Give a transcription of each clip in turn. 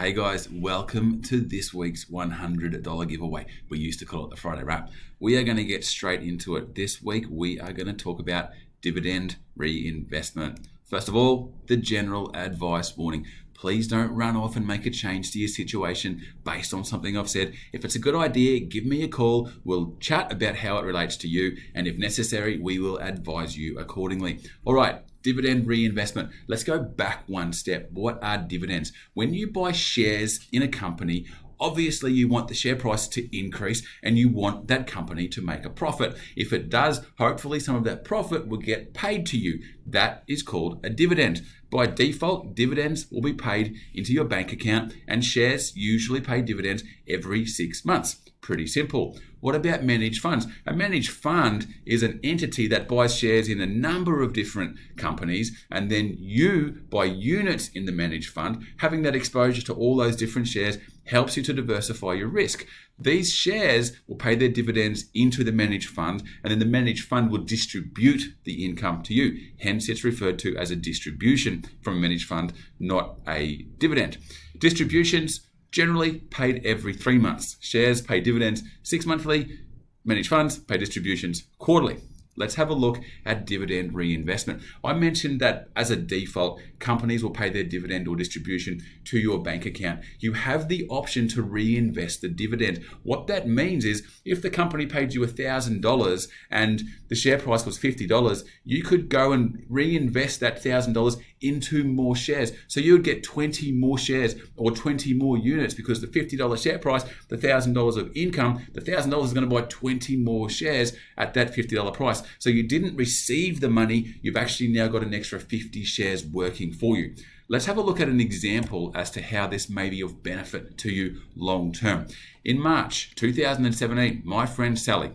Hey guys, welcome to this week's $100 giveaway. We used to call it the Friday Wrap. We are going to get straight into it. This week we are going to talk about dividend reinvestment. First of all, the general advice warning. Please don't run off and make a change to your situation based on something I've said. If it's a good idea, give me a call. We'll chat about how it relates to you, and if necessary, we will advise you accordingly. All right. Dividend reinvestment. Let's go back one step. What are dividends? When you buy shares in a company, obviously you want the share price to increase and you want that company to make a profit. If it does, hopefully some of that profit will get paid to you. That is called a dividend. By default, dividends will be paid into your bank account, and shares usually pay dividends every 6 months. Pretty simple. What about managed funds? A managed fund is an entity that buys shares in a number of different companies, and then you buy units in the managed fund. Having that exposure to all those different shares helps you to diversify your risk. These shares will pay their dividends into the managed fund, and then the managed fund will distribute the income to you. Hence, it's referred to as a distribution from a managed fund, not a dividend. Distributions generally paid every 3 months. Shares pay dividends 6 monthly. Managed funds pay distributions quarterly. Let's have a look at dividend reinvestment. I mentioned that as a default, companies will pay their dividend or distribution to your bank account. You have the option to reinvest the dividend. What that means is if the company paid you $1,000 and the share price was $50, you could go and reinvest that $1,000 into more shares. So you would get 20 more shares or 20 more units, because the $50 share price, the $1,000 of income, the $1,000 is going to buy 20 more shares at that $50 price. So you didn't receive the money, you've actually now got an extra 50 shares working for you. Let's have a look at an example as to how this may be of benefit to you long term. In March 2017, my friend Sally,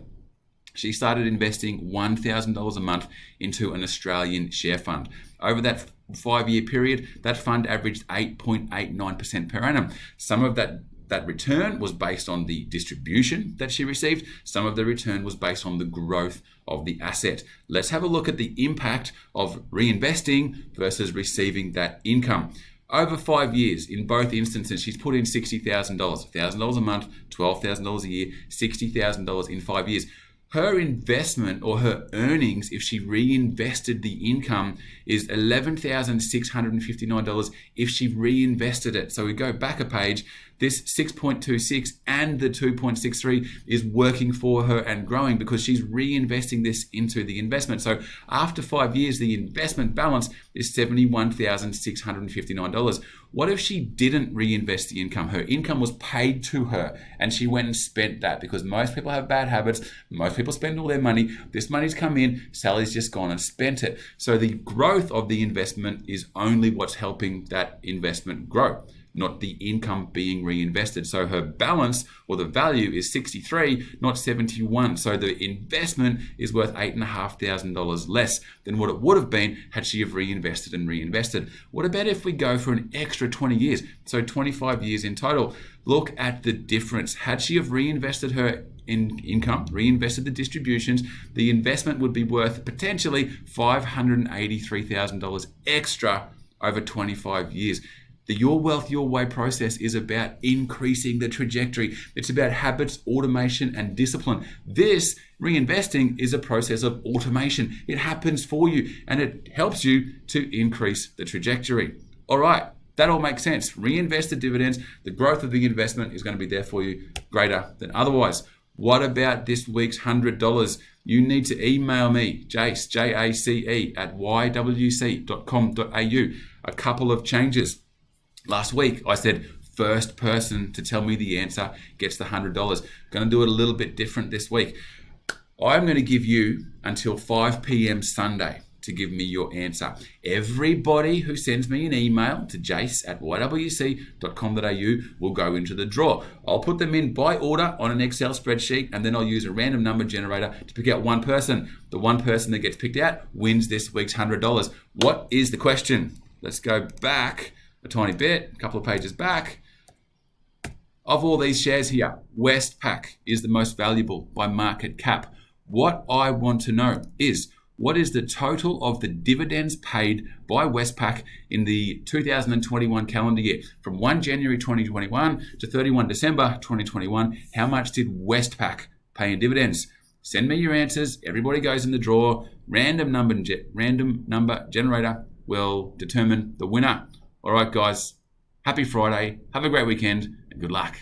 she started investing $1,000 a month into an Australian share fund. Over that 5-year period, that fund averaged 8.89% per annum. Some of that return was based on the distribution that she received. Some of the return was based on the growth of the asset. Let's have a look at the impact of reinvesting versus receiving that income. Over 5 years, in both instances, she's put in $60,000, $1,000 a month, $12,000 a year, $60,000 in 5 years. Her investment, or her earnings, if she reinvested the income, is $11,659 if she reinvested it. So we go back a page. This 6.26 and the 2.63 is working for her and growing because she's reinvesting this into the investment. So after 5 years, the investment balance is $71,659. What if she didn't reinvest the income? Her income was paid to her and she went and spent that, because most people have bad habits. Most people spend all their money. This money's come in, Sally's just gone and spent it. So the growth of the investment is only what's helping that investment grow, not the income being reinvested. So her balance, or the value, is 63, not 71. So the investment is worth $8,500 less than what it would have been had she have reinvested and reinvested. What about if we go for an extra 20 years? So 25 years in total. Look at the difference. Had she have reinvested her income, reinvested the distributions, the investment would be worth potentially $583,000 extra over 25 years. The Your Wealth, Your Way process is about increasing the trajectory. It's about habits, automation, and discipline. This reinvesting is a process of automation. It happens for you and it helps you to increase the trajectory. All right, that all makes sense. Reinvest the dividends. The growth of the investment is going to be there for you greater than otherwise. What about this week's $100? You need to email me, Jace, Jace, at ywc.com.au. A couple of changes. Last week, I said, first person to tell me the answer gets the $100. Going to do it a little bit different this week. I'm going to give you until 5 p.m. Sunday to give me your answer. Everybody who sends me an email to jace at ywc.com.au will go into the draw. I'll put them in by order on an Excel spreadsheet, and then I'll use a random number generator to pick out one person. The one person that gets picked out wins this week's $100. What is the question? Let's go back a tiny bit, a couple of pages back. Of all these shares here, Westpac is the most valuable by market cap. What I want to know is, What is the total of the dividends paid by Westpac in the 2021 calendar year? From 1 January 2021 to 31 December 2021, how much did Westpac pay in dividends? Send me your answers. Everybody goes in the draw. Random number generator will determine the winner. All right, guys. Happy Friday. Have a great weekend and good luck.